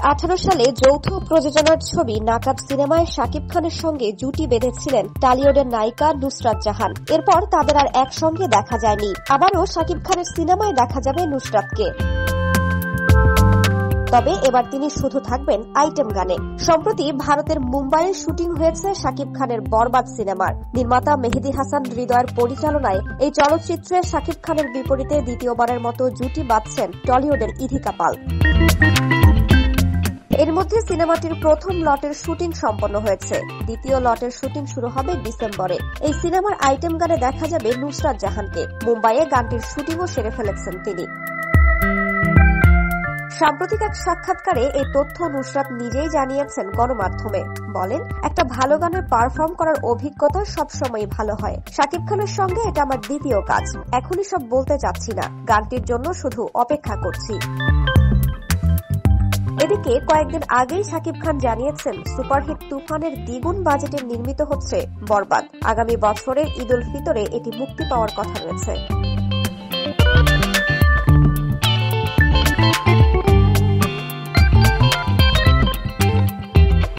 2018 সালে যৌথ প্রযোজনার ছবি নাকাব সিনেমায় শাকিব খানের সঙ্গে জুটি বেঁধেছিলেন টলিউডের নায়িকা নুসরাত জাহান। এরপর তাদের আর একসঙ্গে দেখা যায়নি। আবারও শাকিব খানের সিনেমায় দেখা যাবে নুসরাতকে। তবে এবার তিনি শুধু থাকবেন আইটেম গানে। সম্প্রতি ভারতের মুম্বাইয়ে শুটিং হয়েছে শাকিব খানের বরবাদ সিনেমার। নির্মাতা মেহেদী হাসান হৃদয়ের পরিচালনায় এই চলচ্চিত্রে শাকিব খানের বিপরীতে দ্বিতীয়বারের মতো জুটি বাঁধছেন টলিউডের ইধিকা পাল। এর মধ্যে সিনেমাটির প্রথম লটের শুটিং সম্পন্ন হয়েছে। দ্বিতীয় লটের শুটিং শুরু হবে ডিসেম্বরে। এই সিনেমার আইটেম গানে দেখা যাবে নুসরাত জাহানকে। মুম্বাইয়ে গানটির শুটিংও সেরে ফেলেছেন তিনি। সাম্প্রতিক এক সাক্ষাৎকারে এই তথ্য নুসরাত নিজেই জানিয়েছেন গণমাধ্যমে। বলেন, একটা ভালো গানের পারফর্ম করার অভিজ্ঞতা সবসময় ভালো হয়। শাকিব খানের সঙ্গে এটা আমার দ্বিতীয় কাজ। এখনই সব বলতে চাচ্ছি না, গানটির জন্য শুধু অপেক্ষা করছি। এদিকে কয়েকদিন আগেই শাকিব খান জানিয়েছেন সুপারহিট তুফানের দ্বিগুণ বাজেটে নির্মিত হচ্ছে বরবাদ। আগামী বছরের ঈদ উল ফিতরে এটি মুক্তি পাওয়ার কথা রয়েছে।